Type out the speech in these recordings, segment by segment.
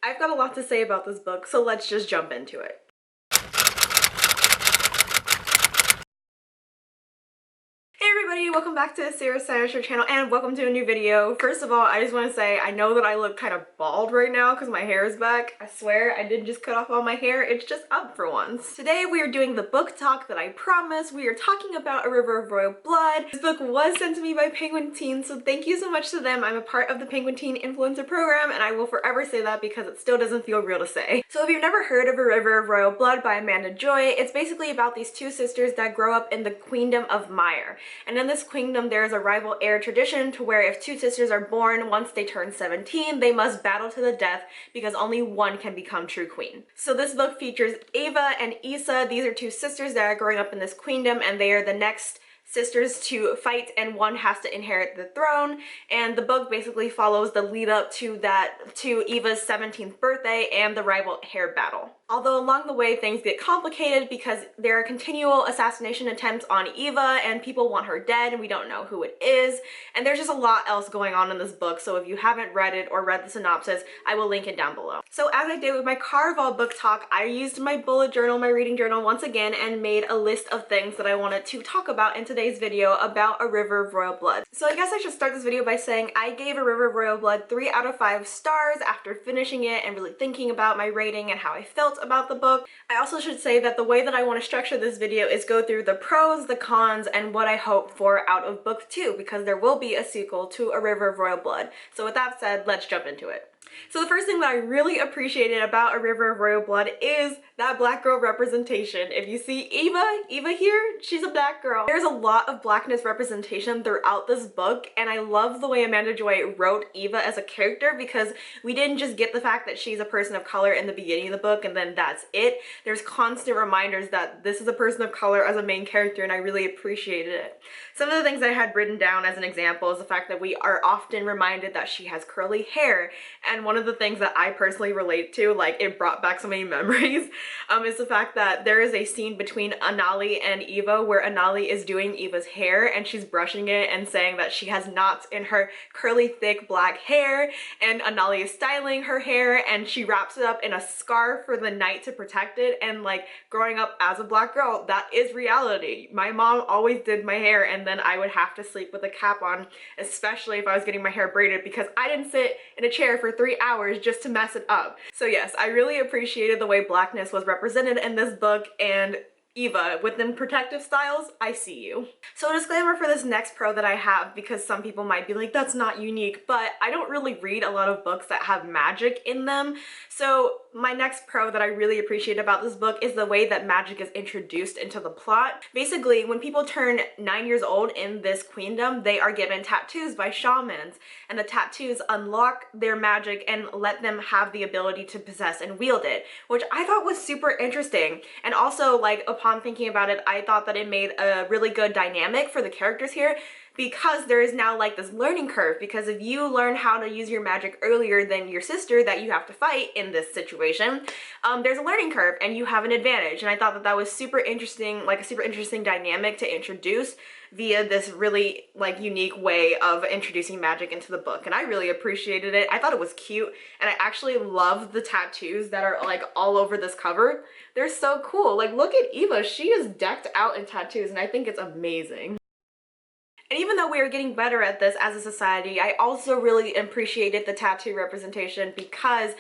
I've got a lot to say about this book, so let's just jump into it. Hey everybody, welcome back to Sarah's Stylish channel and welcome to a new video. First of all, I just want to say I know that I look kind of bald right now because my hair is back. I swear I didn't just cut off all my hair, it's just up for once. Today we are doing the book talk that I promised. We are talking about A River of Royal Blood. This book was sent to me by Penguin Teen, so thank you so much to them. I'm a part of the Penguin Teen Influencer Program and I will forever say that because it still doesn't feel real to say. So if you've never heard of A River of Royal Blood by Amanda Joy, it's basically about these two sisters that grow up in the Queendom of Mire. And in this kingdom, there is a rival heir tradition to where if two sisters are born, once they turn 17, they must battle to the death because only one can become true queen. So this book features Ava and Issa. These are two sisters that are growing up in this queendom and they are the next sisters to fight and one has to inherit the throne, and the book basically follows the lead up to Eva's 17th birthday and the rival heir battle. Although along the way things get complicated because there are continual assassination attempts on Eva and people want her dead and we don't know who it is, and there's just a lot else going on in this book, so if you haven't read it or read the synopsis, I will link it down below. So as I did with my Caraval book talk, I used my bullet journal, my reading journal once again, and made a list of things that I wanted to talk about in today's video about A River of Royal Blood. So I guess I should start this video by saying I gave A River of Royal Blood 3 out of 5 stars after finishing it and really thinking about my rating and how I felt about the book. I also should say that the way that I want to structure this video is go through the pros, the cons, and what I hope for out of book 2, because there will be a sequel to A River of Royal Blood. So with that said, let's jump into it. So the first thing that I really appreciated about A River of Royal Blood is that black girl representation. If you see Eva here, she's a black girl. There's a lot of blackness representation throughout this book, and I love the way Amanda Joy wrote Eva as a character because we didn't just get the fact that she's a person of color in the beginning of the book and then that's it. There's constant reminders that this is a person of color as a main character, and I really appreciated it. Some of the things I had written down as an example is the fact that we are often reminded that she has curly hair, and one of the things that I personally relate to, like it brought back so many memories, is the fact that there is a scene between Anali and Eva where Anali is doing Eva's hair and she's brushing it and saying that she has knots in her curly thick black hair, and Anali is styling her hair and she wraps it up in a scarf for the night to protect it. And like growing up as a black girl, that is reality. My mom always did my hair and then I would have to sleep with a cap on, especially if I was getting my hair braided, because I didn't sit in a chair for 3 hours just to mess it up. So yes, I really appreciated the way blackness was represented in this book, and Eva, with them protective styles, I see you. So a disclaimer for this next pro that I have, because some people might be like, that's not unique, but I don't really read a lot of books that have magic in them. So my next pro that I really appreciate about this book is the way that magic is introduced into the plot. Basically, when people turn 9 years old in this queendom, they are given tattoos by shamans, and the tattoos unlock their magic and let them have the ability to possess and wield it, which I thought was super interesting. And also, like, upon thinking about it, I thought that it made a really good dynamic for the characters here, because there is now like this learning curve, because if you learn how to use your magic earlier than your sister that you have to fight in this situation, there's a learning curve and you have an advantage. And I thought that that was super interesting, like a super interesting dynamic to introduce via this really like unique way of introducing magic into the book, and I really appreciated it. I thought it was cute, and I actually love the tattoos that are like all over this cover. They're so cool. Like, look at Eva, she is decked out in tattoos and I think it's amazing. And even though we are getting better at this as a society, I also really appreciated the tattoo representation, because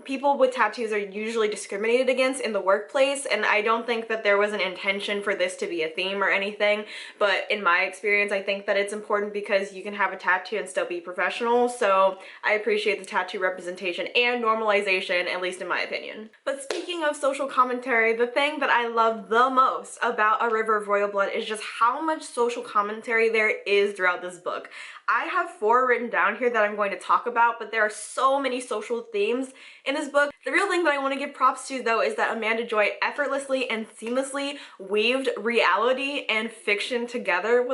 people with tattoos are usually discriminated against in the workplace, and I don't think that there was an intention for this to be a theme or anything, but in my experience I think that it's important because you can have a tattoo and still be professional. So I appreciate the tattoo representation and normalization, at least in my opinion. But speaking of social commentary, the thing that I love the most about A River of Royal Blood is just how much social commentary there is throughout this book. I have 4 written down here that I'm going to talk about, but there are so many social themes in this book. The real thing that I want to give props to, though, is that Amanda Joy effortlessly and seamlessly weaved reality and fiction together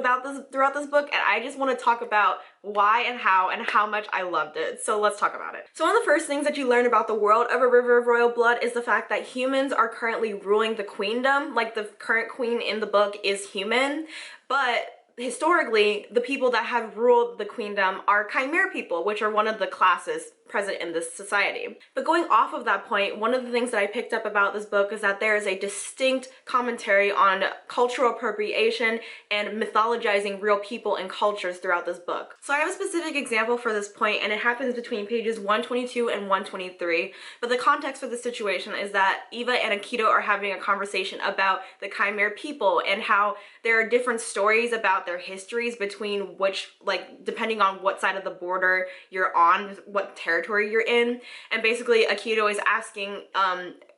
throughout this book, and I just want to talk about why and how much I loved it. So let's talk about it. So one of the first things that you learn about the world of A River of Royal Blood is the fact that humans are currently ruling the queendom. Like, the current queen in the book is human, but historically, the people that have ruled the queendom are chimera people, which are one of the classes present in this society. But going off of that point, one of the things that I picked up about this book is that there is a distinct commentary on cultural appropriation and mythologizing real people and cultures throughout this book. So I have a specific example for this point, and it happens between pages 122 and 123. But the context for the situation is that Eva and Akito are having a conversation about the Khmer people and how there are different stories about their histories between which, like, depending on what side of the border you're on, what territory you're in. And basically Akito is asking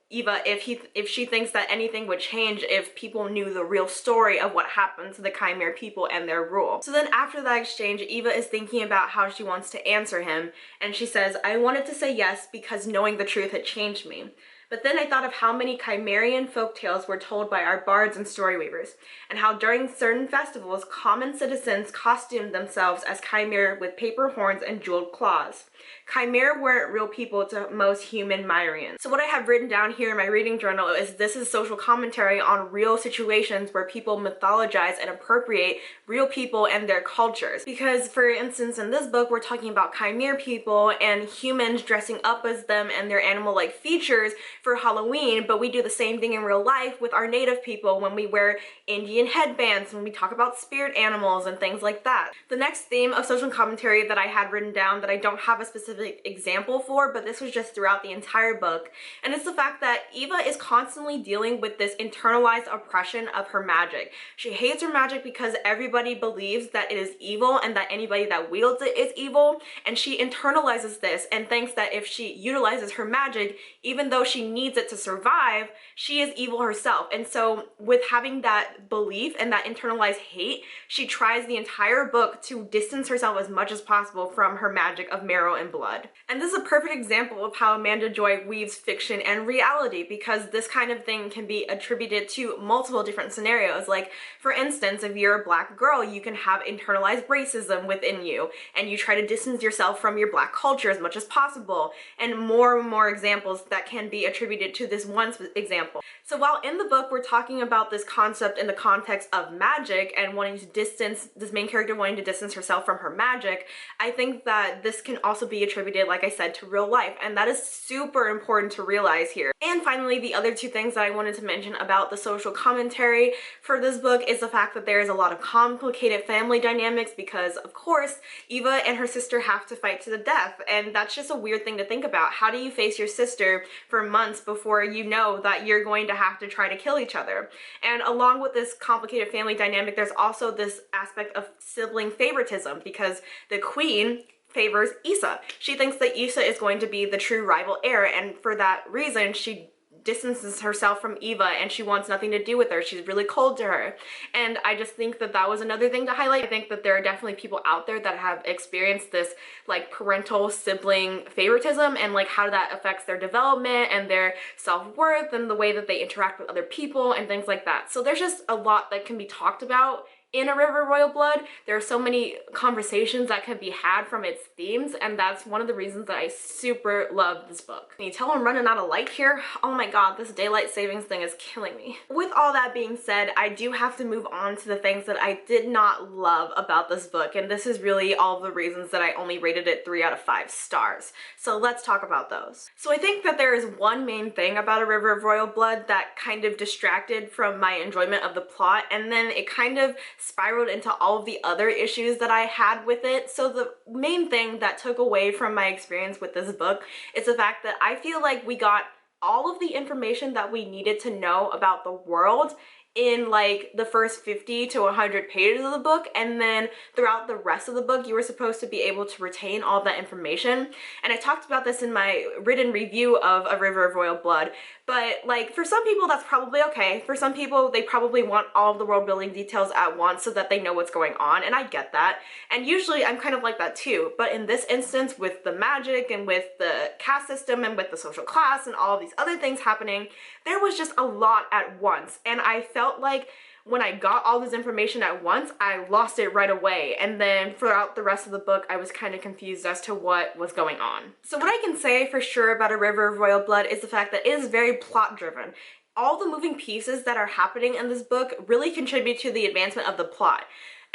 Eva if she thinks that anything would change if people knew the real story of what happened to the Khmer people and their rule. So then after that exchange, Eva is thinking about how she wants to answer him, and she says, "I wanted to say yes because knowing the truth had changed me. But then I thought of how many Chimerian folktales were told by our bards and story weavers, and how during certain festivals, common citizens costumed themselves as Chimera with paper horns and jeweled claws. Chimera weren't real people to most human Myrians." So what I have written down here in my reading journal is this is social commentary on real situations where people mythologize and appropriate real people and their cultures. Because for instance, in this book, we're talking about Chimera people and humans dressing up as them and their animal-like features for Halloween, but we do the same thing in real life with our native people when we wear Indian headbands, when we talk about spirit animals and things like that. The next theme of social commentary that I had written down that I don't have a specific example for, but this was just throughout the entire book, and it's the fact that Eva is constantly dealing with this internalized oppression of her magic. She hates her magic because everybody believes that it is evil and that anybody that wields it is evil, and she internalizes this and thinks that if she utilizes her magic, even though she needs it to survive, she is evil herself. And so with having that belief and that internalized hate, she tries the entire book to distance herself as much as possible from her magic of marrow and blood. And this is a perfect example of how Amanda Joy weaves fiction and reality, because this kind of thing can be attributed to multiple different scenarios. Like, for instance, if you're a black girl, you can have internalized racism within you, and you try to distance yourself from your black culture as much as possible, and more examples that can be attributed to this one example. So while in the book we're talking about this concept in the context of magic and wanting to distance, this main character wanting to distance herself from her magic, I think that this can also be attributed, like I said, to real life, and that is super important to realize here. And finally, the other two things that I wanted to mention about the social commentary for this book is the fact that there is a lot of complicated family dynamics because, of course, Eva and her sister have to fight to the death, and that's just a weird thing to think about. How do you face your sister for months before you know that you're going to have to try to kill each other? And along with this complicated family dynamic, there's also this aspect of sibling favoritism because the queen favors Issa. She thinks that Issa is going to be the true rival heir, and for that reason she distances herself from Eva and she wants nothing to do with her. She's really cold to her. And I just think that that was another thing to highlight. I think that there are definitely people out there that have experienced this like parental sibling favoritism and like how that affects their development and their self-worth and the way that they interact with other people and things like that. So there's just a lot that can be talked about in A River of Royal Blood. There are so many conversations that can be had from its themes, and that's one of the reasons that I super love this book. Can you tell I'm running out of light here? Oh my god, this daylight savings thing is killing me. With all that being said, I do have to move on to the things that I did not love about this book, and this is really all of the reasons that I only rated it 3 out of 5 stars. So let's talk about those. So I think that there is one main thing about A River of Royal Blood that kind of distracted from my enjoyment of the plot, and then it kind of spiraled into all of the other issues that I had with it. So the main thing that took away from my experience with this book is the fact that I feel like we got all of the information that we needed to know about the world in like the first 50 to 100 pages of the book, and then throughout the rest of the book you were supposed to be able to retain all that information. And I talked about this in my written review of A River of Royal Blood, but like for some people that's probably okay. For some people they probably want all of the world building details at once so that they know what's going on, and I get that, and usually I'm kind of like that too. But in this instance, with the magic and with the caste system and with the social class and all of these other things happening, there was just a lot at once, and I felt like when I got all this information at once, I lost it right away, and then throughout the rest of the book I was kind of confused as to what was going on. So what I can say for sure about A River of Royal Blood is the fact that it is very plot driven. All the moving pieces that are happening in this book really contribute to the advancement of the plot.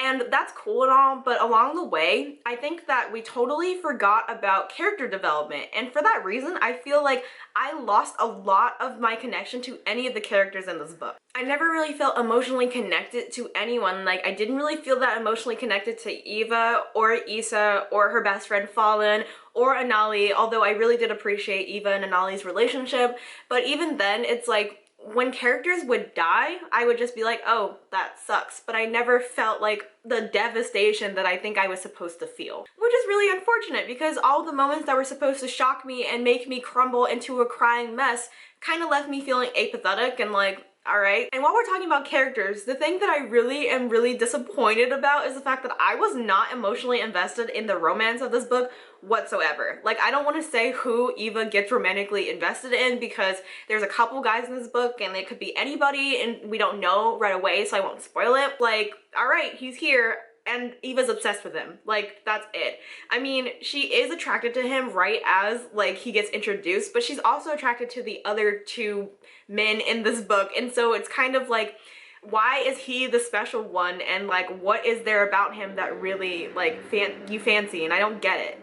And that's cool and all, but along the way, I think that we totally forgot about character development. And for that reason, I feel like I lost a lot of my connection to any of the characters in this book. I never really felt emotionally connected to anyone. Like, I didn't really feel that emotionally connected to Eva or Issa or her best friend Fallen or Anali, although I really did appreciate Eva and Anali's relationship. But even then, it's like, when characters would die, I would just be like, oh, that sucks. But I never felt like the devastation that I think I was supposed to feel. Which is really unfortunate because all the moments that were supposed to shock me and make me crumble into a crying mess kind of left me feeling apathetic and like, alright. And while we're talking about characters, the thing that I really am really disappointed about is the fact that I was not emotionally invested in the romance of this book whatsoever. Like, I don't want to say who Eva gets romantically invested in because there's a couple guys in this book and it could be anybody and we don't know right away, so I won't spoil it. Like, alright, he's here and Eva's obsessed with him. Like, that's it. I mean, she is attracted to him right as, like, he gets introduced, but she's also attracted to the other two men in this book, and so it's kind of like, why is he the special one, and like, what is there about him that really, like, you fancy? And I don't get it.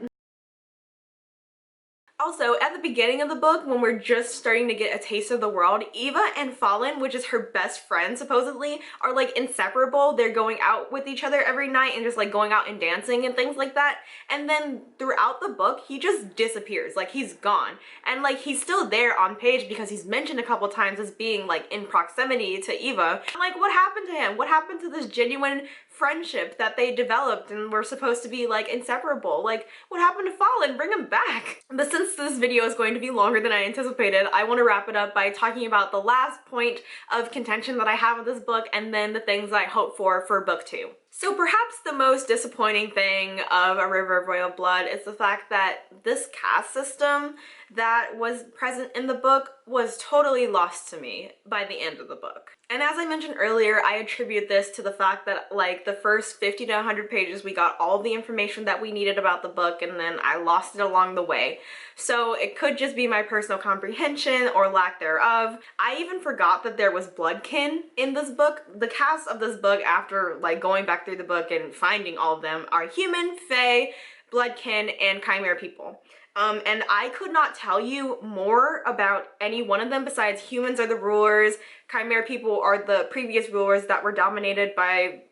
Also, at the beginning of the book, when we're just starting to get a taste of the world, Eva and Fallen, which is her best friend supposedly, are like inseparable. They're going out with each other every night and just like going out and dancing and things like that. And then throughout the book, he just disappears, like he's gone. And like he's still there on page because he's mentioned a couple times as being like in proximity to Eva. Like, what happened to him? What happened to this genuine friendship that they developed and were supposed to be like inseparable? Like, what happened to Fallen? Bring him back. But since this video is going to be longer than I anticipated, I want to wrap it up by talking about the last point of contention that I have with this book and then the things I hope for book 2. So perhaps the most disappointing thing of A River of Royal Blood is the fact that this caste system that was present in the book was totally lost to me by the end of the book. And as I mentioned earlier, I attribute this to the fact that like the first 50 to 100 pages we got all the information that we needed about the book and then I lost it along the way. So it could just be my personal comprehension or lack thereof. I even forgot that there was bloodkin in this book. The cast of this book, after like going back through the book and finding all of them, are human, fae, bloodkin, and chimera people. And I could not tell you more about any one of them besides humans are the rulers, chimera people are the previous rulers that were dominated by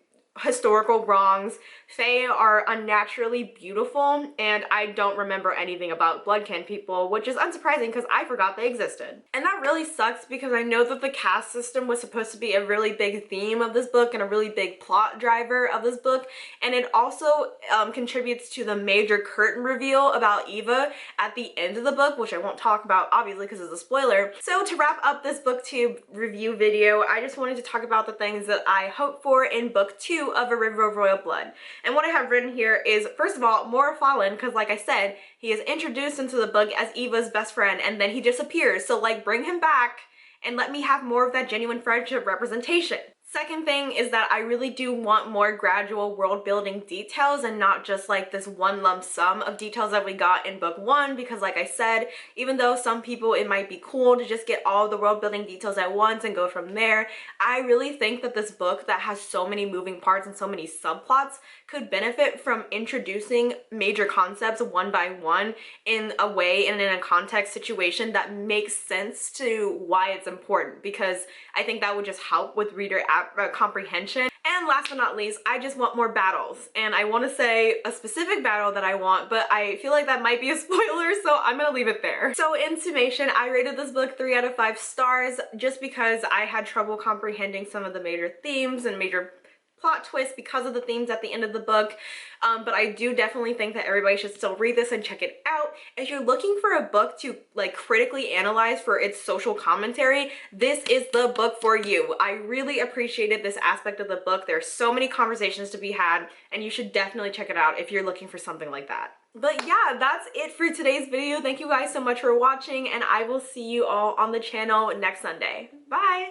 historical wrongs, fae are unnaturally beautiful, and I don't remember anything about bloodkin people, which is unsurprising because I forgot they existed. And that really sucks because I know that the caste system was supposed to be a really big theme of this book and a really big plot driver of this book, and it also contributes to the major curtain reveal about Eva at the end of the book, which I won't talk about obviously because it's a spoiler. So to wrap up this booktube review video, I just wanted to talk about the things that I hope for in book 2 of A River of Royal Blood. And what I have written here is, first of all, more Fallen, because like I said, he is introduced into the book as Eva's best friend and then he disappears. So like, bring him back and let me have more of that genuine friendship representation. Second thing is that I really do want more gradual world building details and not just like this one lump sum of details that we got in book 1, because like I said, even though some people it might be cool to just get all the world building details at once and go from there, I really think that this book that has so many moving parts and so many subplots could benefit from introducing major concepts one by one in a way and in a context situation that makes sense to why it's important, because I think that would just help with reader comprehension. And last but not least, I just want more battles, and I want to say a specific battle that I want, but I feel like that might be a spoiler, so I'm gonna leave it there. So in summation, I rated this book 3 out of 5 stars just because I had trouble comprehending some of the major themes and major plot twist because of the themes at the end of the book, but I do definitely think that everybody should still read this and check it out. If you're looking for a book to like critically analyze for its social commentary, this is the book for you. I really appreciated this aspect of the book. There's so many conversations to be had, and you should definitely check it out if you're looking for something like that. But yeah, that's it for today's video. Thank you guys so much for watching, and I will see you all on the channel next Sunday. Bye!